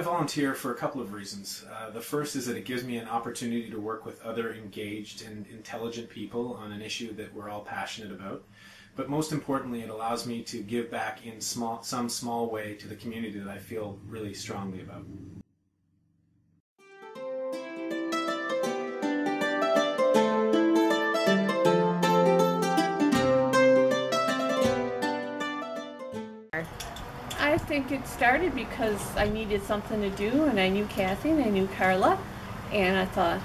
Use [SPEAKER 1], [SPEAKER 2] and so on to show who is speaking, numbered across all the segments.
[SPEAKER 1] I volunteer for a couple of reasons. The first is that it gives me an opportunity to work with other engaged and intelligent people on an issue that we're all passionate about. But most importantly, it allows me to give back in some small way to the community that I feel really strongly about.
[SPEAKER 2] I think it started because I needed something to do, and I knew Kathy and I knew Carla, and I thought,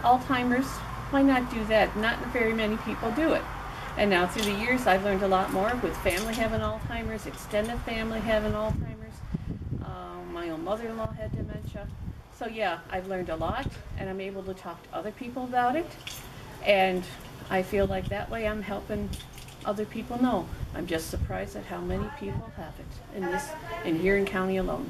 [SPEAKER 2] Alzheimer's, why not do that? Not very many people do it. And now through the years I've learned a lot more with family having Alzheimer's, extended family having Alzheimer's. My own mother-in-law had dementia. So yeah, I've learned a lot, and I'm able to talk to other people about it, and I feel like that way I'm helping other people know. I'm just surprised at how many people have it in Huron County alone.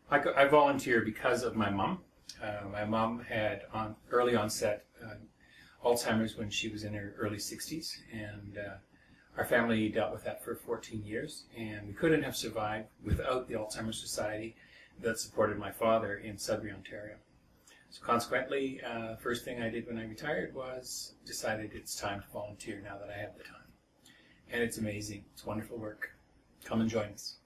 [SPEAKER 3] I volunteer because of my mom. My mom had early onset Alzheimer's when she was in her early 60s, and our family dealt with that for 14 years, and we couldn't have survived without the Alzheimer's Society that supported my father in Sudbury, Ontario. So consequently, first thing I did when I retired was decided it's time to volunteer now that I have the time. And it's amazing. It's wonderful work. Come and join us.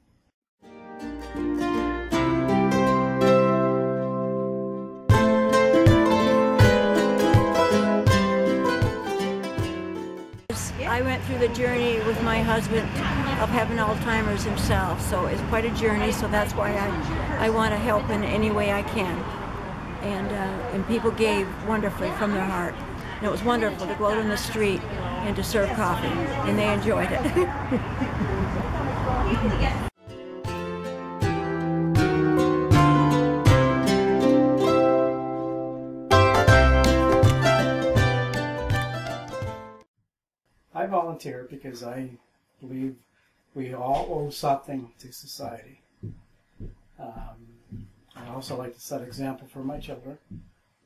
[SPEAKER 4] I went through the journey with my husband of having Alzheimer's himself, so it's quite a journey, so that's why I want to help in any way I can. And people gave wonderfully from their heart. And it was wonderful to go out on the street and to serve coffee, and they enjoyed it.
[SPEAKER 5] I volunteer because I believe we all owe something to society. I also like to set an example for my children,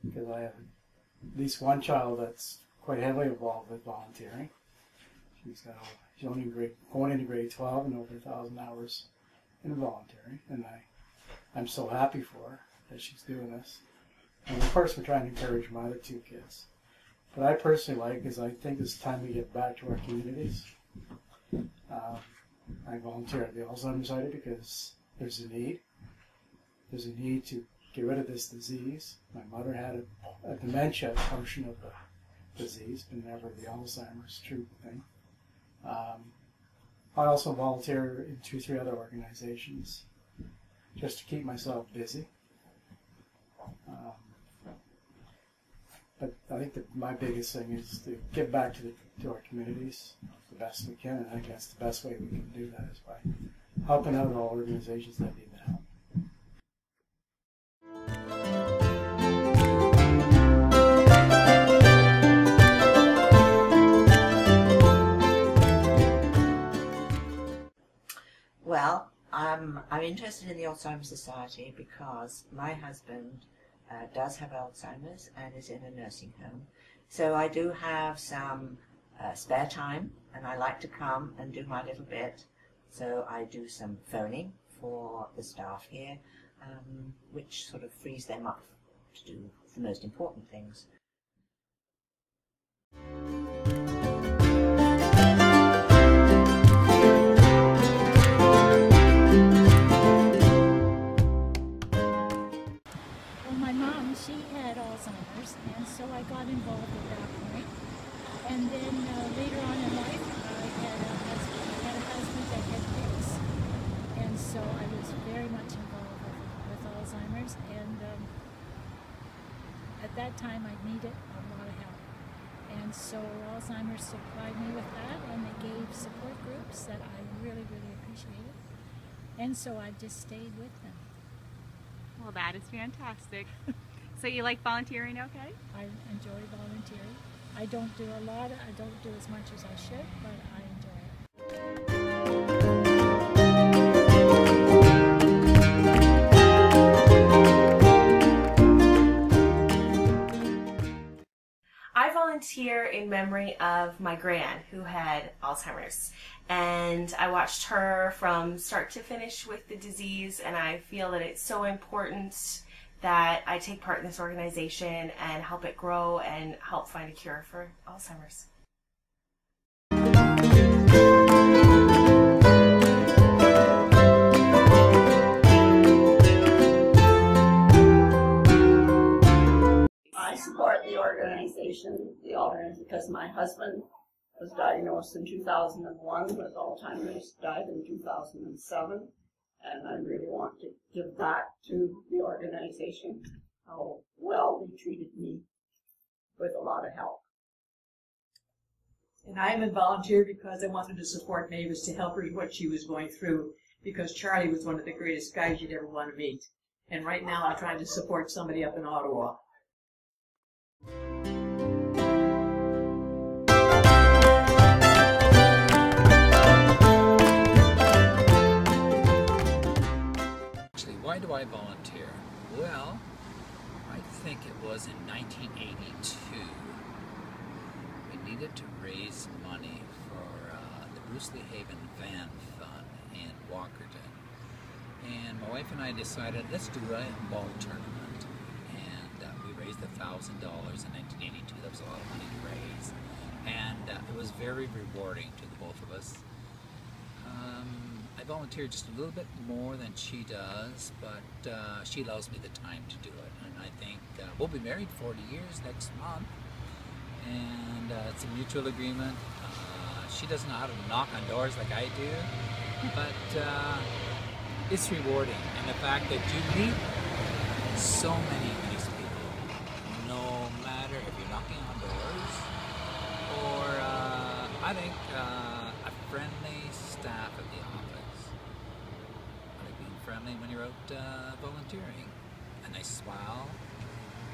[SPEAKER 5] because I have at least one child that's quite heavily involved with volunteering. She's only going into grade 12 and over 1,000 hours in volunteering, and I'm so happy for her that she's doing this. And of course we're trying to encourage my other two kids. What I personally like is I think it's time we get back to our communities. I volunteer at the Alzheimer Society because there's a need. There's a need to get rid of this disease. My mother had a dementia portion of the disease, but never the Alzheimer's true thing. I also volunteer in 2 or 3 other organizations just to keep myself busy. But I think that my biggest thing is to give back to our communities the best we can, and I think that's the best way we can do that is by helping out all organizations that need the help.
[SPEAKER 6] Well, I'm interested in the Alzheimer Society because my husband does have Alzheimer's and is in a nursing home. So I do have some spare time, and I like to come and do my little bit. So I do some phoning for the staff here, which sort of frees them up to do the most important things.
[SPEAKER 7] She had Alzheimer's, and so I got involved at that point. And then later on in life, I had a husband that had PICS, and so I was very much involved with Alzheimer's. And at that time, I needed a lot of help, and so Alzheimer's supplied me with that, and they gave support groups that I really, really appreciated. And so I've just stayed with them.
[SPEAKER 8] Well, that is fantastic. So you like volunteering, okay?
[SPEAKER 7] I enjoy volunteering. I don't do a lot, I don't do as much as I should, but I enjoy it.
[SPEAKER 9] memory of my gran who had Alzheimer's. And I watched her from start to finish with the disease, and I feel that it's so important that I take part in this organization and help it grow and help find a cure for Alzheimer's.
[SPEAKER 10] I support the organization, because my husband was diagnosed in 2001 with Alzheimer's, died in 2007, and I really want to give back to the organization how well they treated me with a lot of help.
[SPEAKER 11] And I'm a volunteer because I wanted to support Mavis to help her with what she was going through, because Charlie was one of the greatest guys you'd ever want to meet. And right now I'm trying to support somebody up in Ottawa.
[SPEAKER 12] Why do I volunteer? Well, I think it was in 1982. We needed to raise money for the Bruce Lee Haven Van Fund in Walkerton. And my wife and I decided, let's do a ball tournament. And we raised $1,000 in 1982. That was a lot of money to raise. And it was very rewarding to the both of us. I volunteer just a little bit more than she does, but she allows me the time to do it. And I think we'll be married 40 years next month, and it's a mutual agreement. She doesn't know how to knock on doors like I do, but it's rewarding. And the fact that you meet so many nice people, no matter if you're knocking on doors or I think a friendly staff at the office. Friendly when you're out volunteering. A nice smile,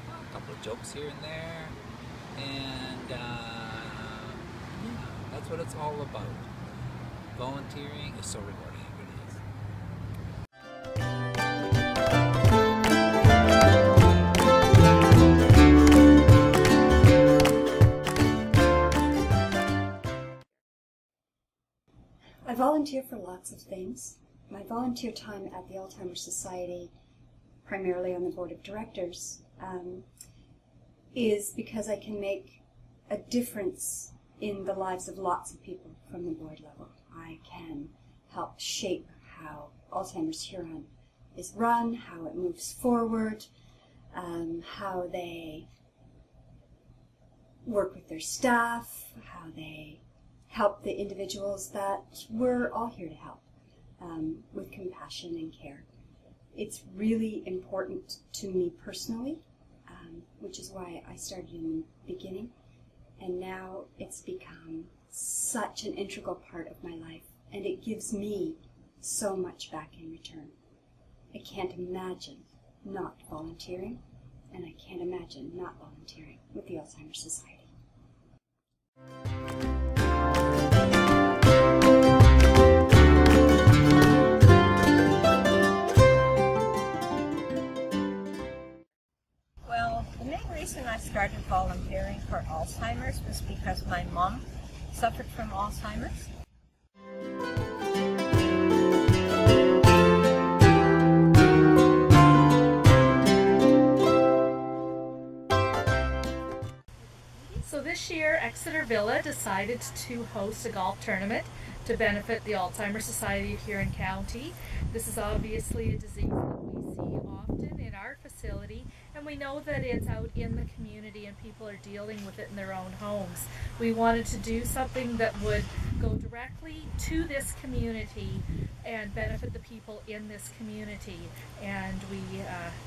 [SPEAKER 12] a couple of jokes here and there, and yeah, that's what it's all about. Volunteering is so rewarding, it really is.
[SPEAKER 13] I volunteer for lots of things. My volunteer time at the Alzheimer Society, primarily on the board of directors, is because I can make a difference in the lives of lots of people from the board level. I can help shape how Alzheimer's Huron is run, how it moves forward, how they work with their staff, how they help the individuals that we're all here to help. With compassion and care. It's really important to me personally, which is why I started in the beginning, and now it's become such an integral part of my life, and it gives me so much back in return. I can't imagine not volunteering, and I can't imagine not volunteering with the Alzheimer's Society.
[SPEAKER 14] The reason I started volunteering for Alzheimer's was because my mom suffered from Alzheimer's.
[SPEAKER 15] So this year, Exeter Villa decided to host a golf tournament to benefit the Alzheimer's Society of Huron County. This is obviously a disease that we see often in our facility, and we know that it's out in the community and people are dealing with it in their own homes. We wanted to do something that would go directly to this community and benefit the people in this community, and we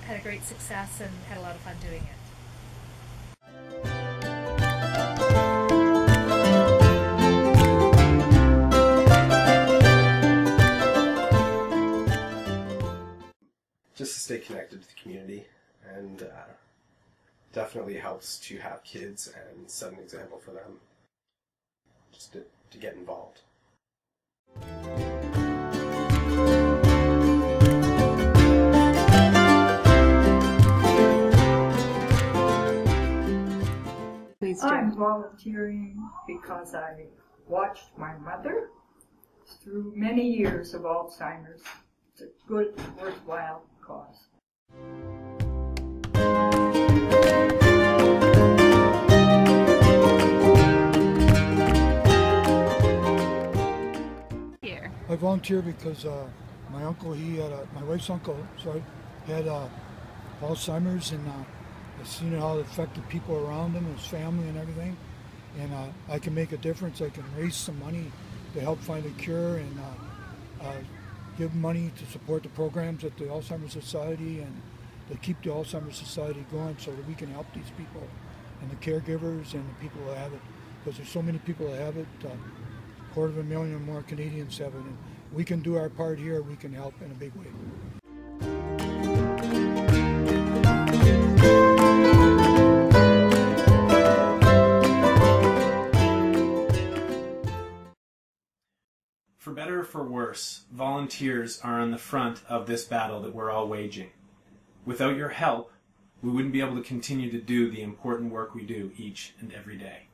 [SPEAKER 15] had a great success and had a lot of fun doing it.
[SPEAKER 16] Just to stay connected to the community, and definitely helps to have kids and set an example for them, just to get involved.
[SPEAKER 17] I'm volunteering because I watched my mother through many years of Alzheimer's. It's a good, worthwhile cause.
[SPEAKER 18] I volunteer because my uncle, my wife's uncle, had Alzheimer's, and I've seen how it affected people around him, his family and everything. And I can make a difference. I can raise some money to help find a cure and give money to support the programs at the Alzheimer's Society and to keep the Alzheimer's Society going so that we can help these people and the caregivers and the people who have it. Because there's so many people that have it. 250,000 or more Canadians have it. And we can do our part here. We can help in a big way.
[SPEAKER 1] For better or for worse, volunteers are on the front of this battle that we're all waging. Without your help, we wouldn't be able to continue to do the important work we do each and every day.